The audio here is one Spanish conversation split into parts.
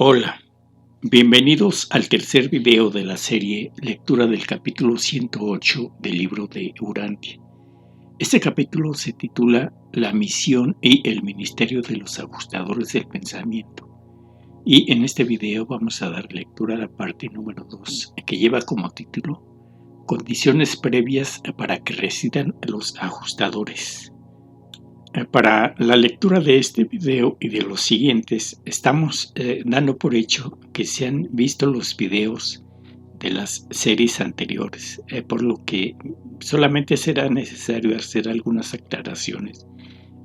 Hola, bienvenidos al tercer video de la serie Lectura del capítulo 108 del libro de Urantia. Este capítulo se titula La misión y el ministerio de los ajustadores del pensamiento. Y en este video vamos a dar lectura a la parte número 2, que lleva como título Condiciones previas para que residan los ajustadores. Para la lectura de este video y de los siguientes, estamos dando por hecho que se han visto los videos de las series anteriores, por lo que solamente será necesario hacer algunas aclaraciones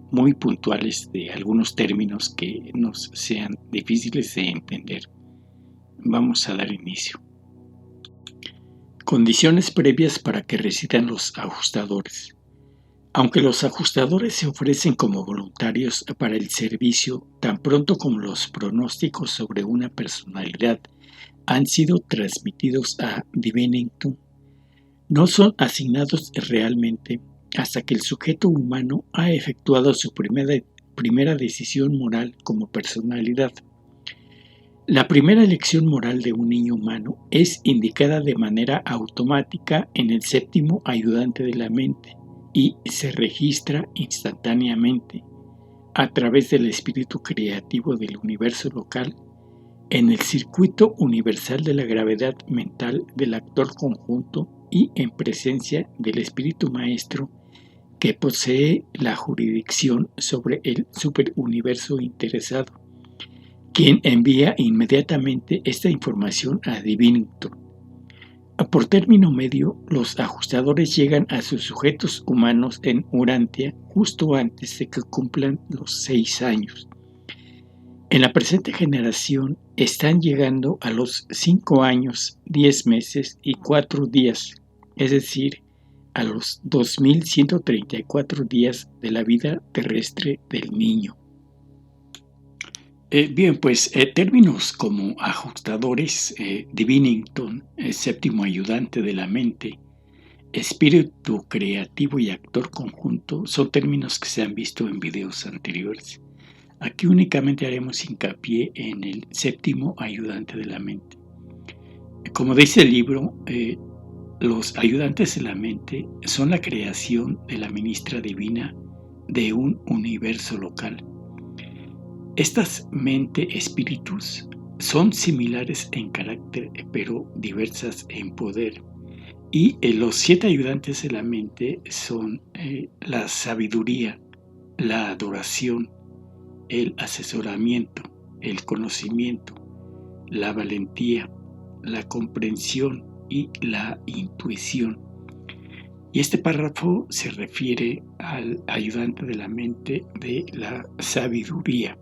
muy puntuales de algunos términos que nos sean difíciles de entender. Vamos a dar inicio. Condiciones previas para que residan los ajustadores. Aunque los ajustadores se ofrecen como voluntarios para el servicio, tan pronto como los pronósticos sobre una personalidad han sido transmitidos a Divinington, no son asignados realmente hasta que el sujeto humano ha efectuado su primera decisión moral como personalidad. La primera elección moral de un niño humano es indicada de manera automática en el séptimo ayudante de la mente, y se registra instantáneamente a través del espíritu creativo del universo local en el circuito universal de la gravedad mental del actor conjunto y en presencia del espíritu maestro que posee la jurisdicción sobre el superuniverso interesado, quien envía inmediatamente esta información a Divinington. Por término medio, los ajustadores llegan a sus sujetos humanos en Urantia justo antes de que cumplan los 6 años. En la presente generación están llegando a los 5 años, 10 meses y 4 días, es decir, a los 2134 días de la vida terrestre del niño. Términos como ajustadores, Divinington, séptimo ayudante de la mente, espíritu creativo y actor conjunto son términos que se han visto en videos anteriores. Aquí únicamente haremos hincapié en el séptimo ayudante de la mente. Como dice el libro, los ayudantes de la mente son la creación de la ministra divina de un universo local. Estas mente-espíritus son similares en carácter, pero diversas en poder. Y los 7 ayudantes de la mente son la sabiduría, la adoración, el asesoramiento, el conocimiento, la valentía, la comprensión y la intuición. Y este párrafo se refiere al ayudante de la mente de la sabiduría.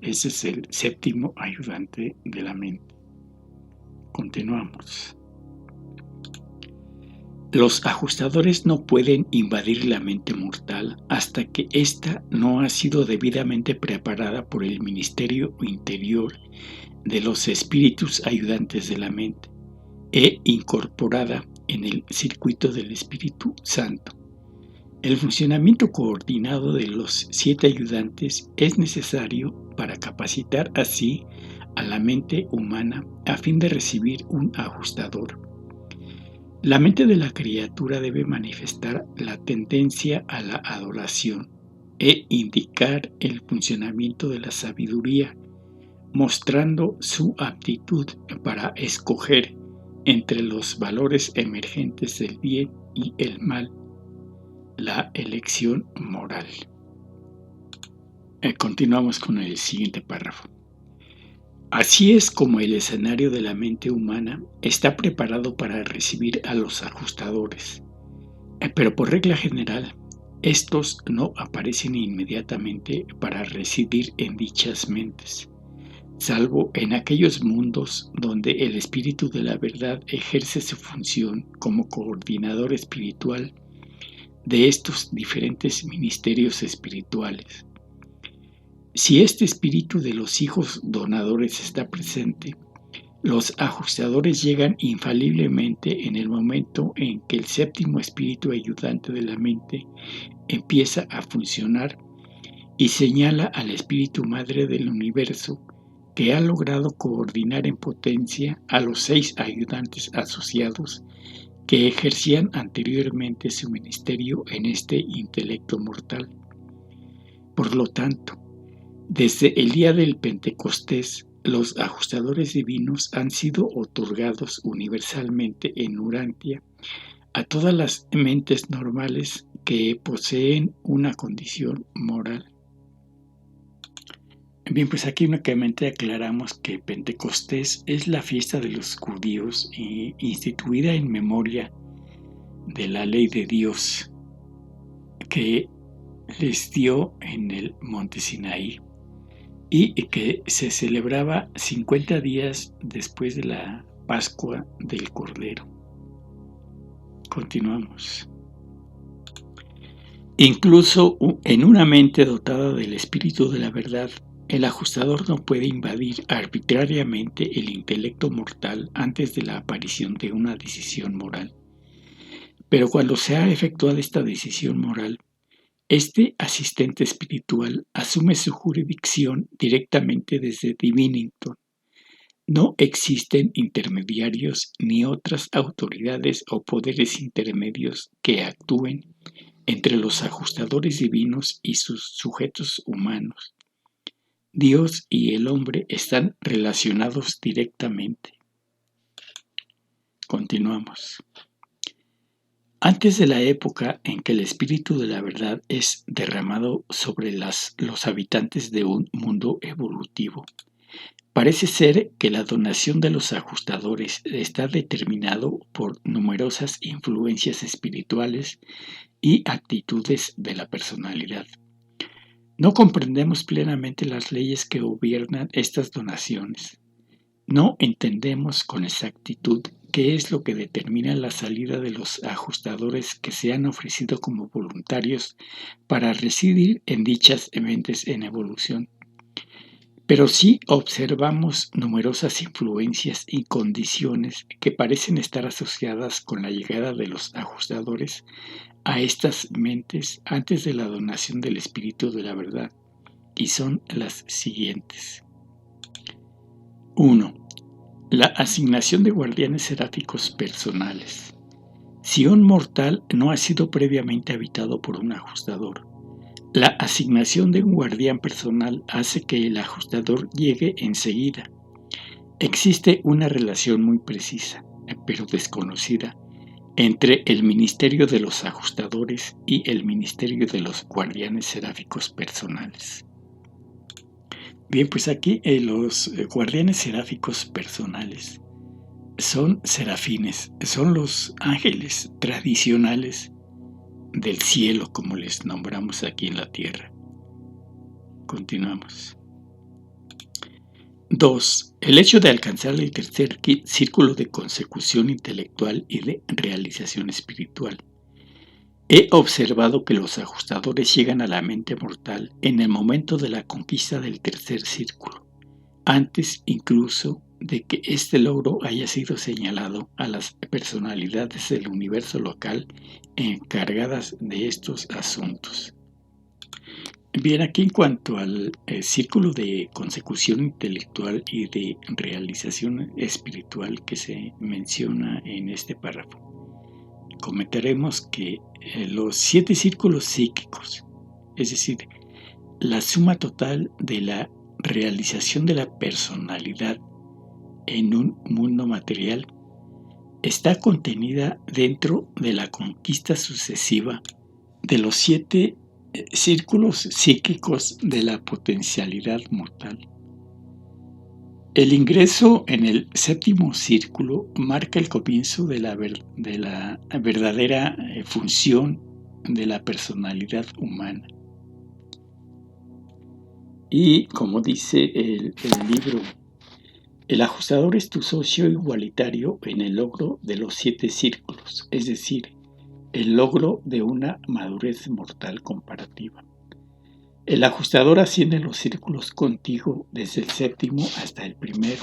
Ese es el séptimo ayudante de la mente. Continuamos. Los ajustadores no pueden invadir la mente mortal hasta que ésta no ha sido debidamente preparada por el ministerio interior de los espíritus ayudantes de la mente e incorporada en el circuito del Espíritu Santo. El funcionamiento coordinado de los 7 ayudantes es necesario para capacitar así a la mente humana a fin de recibir un ajustador. La mente de la criatura debe manifestar la tendencia a la adoración e indicar el funcionamiento de la sabiduría, mostrando su aptitud para escoger entre los valores emergentes del bien y el mal, la elección moral. Continuamos con el siguiente párrafo. Así es como el escenario de la mente humana está preparado para recibir a los ajustadores, pero por regla general, estos no aparecen inmediatamente para residir en dichas mentes, salvo en aquellos mundos donde el espíritu de la verdad ejerce su función como coordinador espiritual de estos diferentes ministerios espirituales. Si este espíritu de los hijos donadores está presente, los ajustadores llegan infaliblemente en el momento en que el séptimo espíritu ayudante de la mente empieza a funcionar y señala al espíritu madre del universo que ha logrado coordinar en potencia a los 6 ayudantes asociados que ejercían anteriormente su ministerio en este intelecto mortal. Por lo tanto, desde el día del Pentecostés, los ajustadores divinos han sido otorgados universalmente en Urantia a todas las mentes normales que poseen una condición moral. Bien, pues aquí únicamente aclaramos que Pentecostés es la fiesta de los judíos instituida en memoria de la ley de Dios que les dio en el monte Sinaí y que se celebraba 50 días después de la Pascua del Cordero. Continuamos. Incluso en una mente dotada del espíritu de la verdad, el ajustador no puede invadir arbitrariamente el intelecto mortal antes de la aparición de una decisión moral. Pero cuando se ha efectuado esta decisión moral, este asistente espiritual asume su jurisdicción directamente desde Divinington. No existen intermediarios ni otras autoridades o poderes intermedios que actúen entre los ajustadores divinos y sus sujetos humanos. Dios y el hombre están relacionados directamente. Continuamos. Antes de la época en que el espíritu de la verdad es derramado sobre los habitantes de un mundo evolutivo, parece ser que la donación de los ajustadores está determinado por numerosas influencias espirituales y actitudes de la personalidad. No comprendemos plenamente las leyes que gobiernan estas donaciones. No entendemos con exactitud qué es lo que determina la salida de los ajustadores que se han ofrecido como voluntarios para residir en dichas mentes en evolución. Pero sí observamos numerosas influencias y condiciones que parecen estar asociadas con la llegada de los ajustadores a estas mentes antes de la donación del espíritu de la verdad, y son las siguientes. 1. La asignación de guardianes seráficos personales. Si un mortal no ha sido previamente habitado por un ajustador, la asignación de un guardián personal hace que el ajustador llegue enseguida. Existe una relación muy precisa, pero desconocida, entre el ministerio de los ajustadores y el ministerio de los guardianes seráficos personales. Bien, pues aquí los guardianes seráficos personales son serafines, son los ángeles tradicionales del cielo, como les nombramos aquí en la tierra. Continuamos. 2. El hecho de alcanzar el tercer círculo de consecución intelectual y de realización espiritual. He observado que los ajustadores llegan a la mente mortal en el momento de la conquista del tercer círculo, antes incluso de que este logro haya sido señalado a las personalidades del universo local encargadas de estos asuntos. Bien, aquí en cuanto al círculo de consecución intelectual y de realización espiritual que se menciona en este párrafo, comentaremos que los 7 círculos psíquicos, es decir, la suma total de la realización de la personalidad en un mundo material, está contenida dentro de la conquista sucesiva de los 7 círculos psíquicos de la potencialidad mortal. El ingreso en el 7º círculo marca el comienzo de la verdadera función de la personalidad humana. Y como dice el libro, el ajustador es tu socio igualitario en el logro de los 7 círculos, es decir, el logro de una madurez mortal comparativa. El ajustador asciende los círculos contigo desde el 7º hasta el 1º,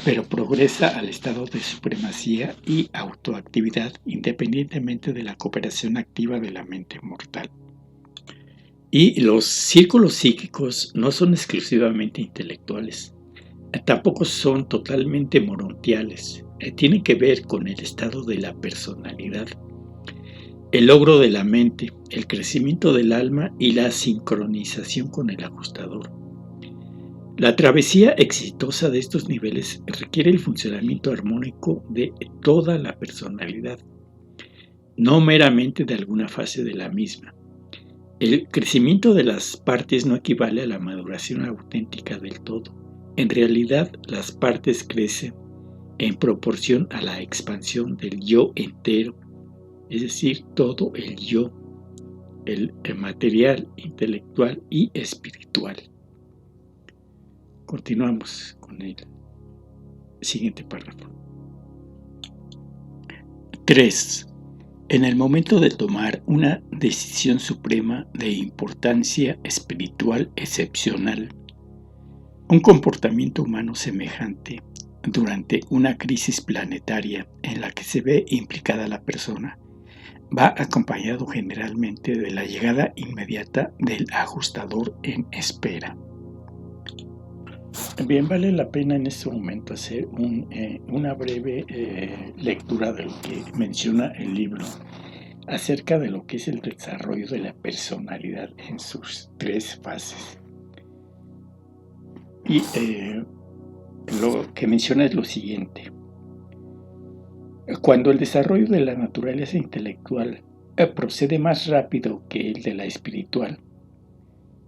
pero progresa al estado de supremacía y autoactividad independientemente de la cooperación activa de la mente mortal. Y los círculos psíquicos no son exclusivamente intelectuales. Tampoco son totalmente morontiales. Tienen que ver con el estado de la personalidad, el logro de la mente, el crecimiento del alma y la sincronización con el ajustador. La travesía exitosa de estos niveles requiere el funcionamiento armónico de toda la personalidad, no meramente de alguna fase de la misma. El crecimiento de las partes no equivale a la maduración auténtica del todo. En realidad, las partes crecen en proporción a la expansión del yo entero, es decir, todo el yo, el material, intelectual y espiritual. Continuamos con el siguiente párrafo. 3. En el momento de tomar una decisión suprema de importancia espiritual excepcional, un comportamiento humano semejante durante una crisis planetaria en la que se ve implicada la persona, va acompañado generalmente de la llegada inmediata del ajustador en espera. Bien, vale la pena en este momento hacer una breve lectura de lo que menciona el libro acerca de lo que es el desarrollo de la personalidad en sus 3 fases. Y lo que menciona es lo siguiente. Cuando el desarrollo de la naturaleza intelectual procede más rápido que el de la espiritual,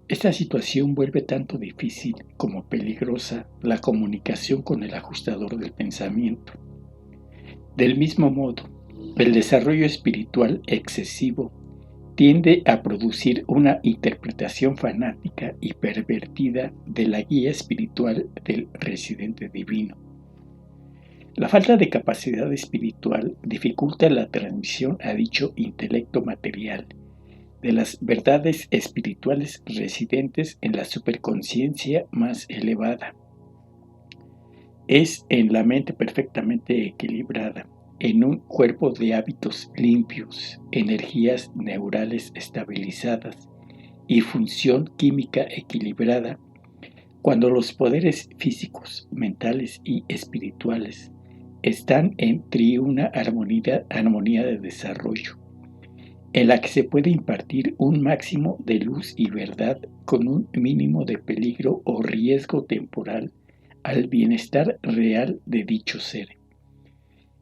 esta situación vuelve tanto difícil como peligrosa la comunicación con el ajustador del pensamiento. Del mismo modo, el desarrollo espiritual excesivo tiende a producir una interpretación fanática y pervertida de la guía espiritual del residente divino. La falta de capacidad espiritual dificulta la transmisión a dicho intelecto material de las verdades espirituales residentes en la superconciencia más elevada. Es en la mente perfectamente equilibrada, en un cuerpo de hábitos limpios, energías neurales estabilizadas y función química equilibrada, cuando los poderes físicos, mentales y espirituales están en triuna armonía de desarrollo, en la que se puede impartir un máximo de luz y verdad con un mínimo de peligro o riesgo temporal al bienestar real de dicho ser.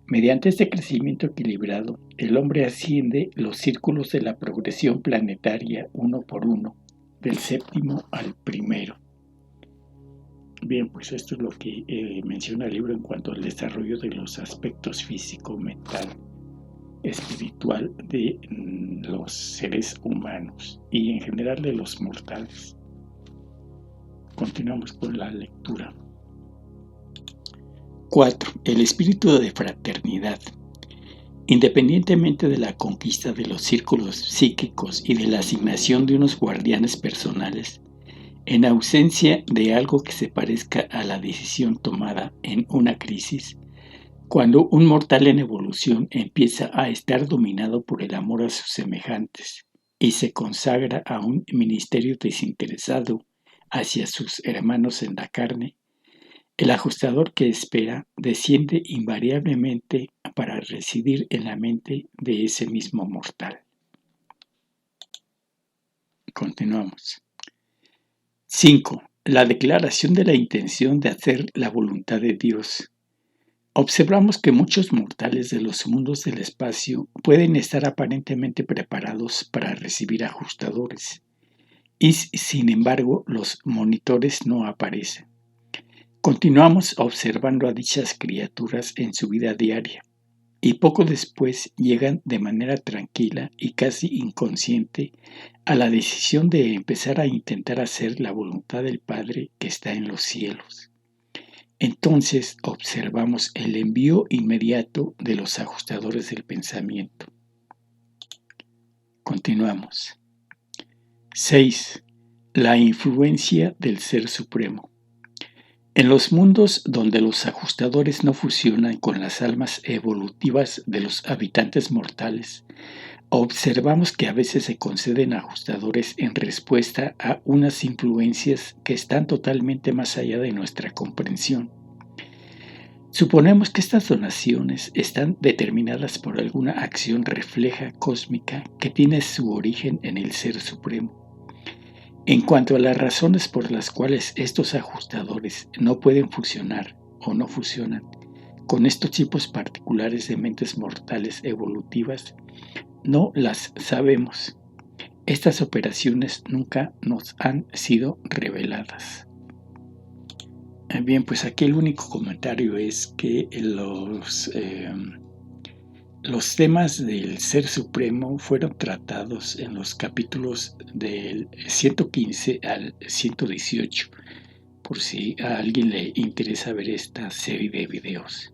Mediante este crecimiento equilibrado, el hombre asciende los círculos de la progresión planetaria uno por uno, del séptimo al primero. Bien, pues esto es lo que menciona el libro en cuanto al desarrollo de los aspectos físico, mental, espiritual de los seres humanos y en general de los mortales. Continuamos con la lectura. 4. El espíritu de fraternidad. Independientemente de la conquista de los círculos psíquicos y de la asignación de unos guardianes personales, en ausencia de algo que se parezca a la decisión tomada en una crisis, cuando un mortal en evolución empieza a estar dominado por el amor a sus semejantes y se consagra a un ministerio desinteresado hacia sus hermanos en la carne, el ajustador que espera desciende invariablemente para residir en la mente de ese mismo mortal. Continuamos. 5. La declaración de la intención de hacer la voluntad de Dios. Observamos que muchos mortales de los mundos del espacio pueden estar aparentemente preparados para recibir ajustadores, y sin embargo los monitores no aparecen. Continuamos observando a dichas criaturas en su vida diaria, y poco después llegan de manera tranquila y casi inconsciente a la decisión de empezar a intentar hacer la voluntad del Padre que está en los cielos. Entonces observamos el envío inmediato de los ajustadores del pensamiento. Continuamos. 6. La influencia del Ser Supremo. En los mundos donde los ajustadores no fusionan con las almas evolutivas de los habitantes mortales, Observamos que a veces se conceden ajustadores en respuesta a unas influencias que están totalmente más allá de nuestra comprensión. Suponemos que estas donaciones están determinadas por alguna acción refleja cósmica que tiene su origen en el Ser Supremo. En cuanto a las razones por las cuales estos ajustadores no pueden funcionar o no funcionan con estos tipos particulares de mentes mortales evolutivas, no las sabemos. Estas operaciones nunca nos han sido reveladas. Bien, pues aquí el único comentario es que los temas del Ser Supremo fueron tratados en los capítulos del 115 al 118, por si a alguien le interesa ver esta serie de videos.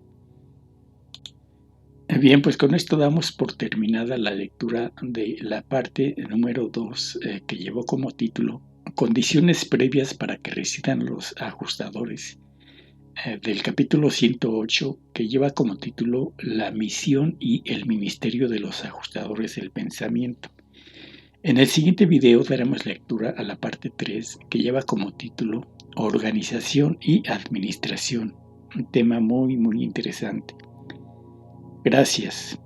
Bien, pues con esto damos por terminada la lectura de la parte número 2 que llevó como título Condiciones previas para que residan los ajustadores, del capítulo 108 que lleva como título La misión y el ministerio de los ajustadores del pensamiento. En el siguiente video daremos lectura a la parte 3 que lleva como título Organización y administración, un tema muy interesante. Gracias.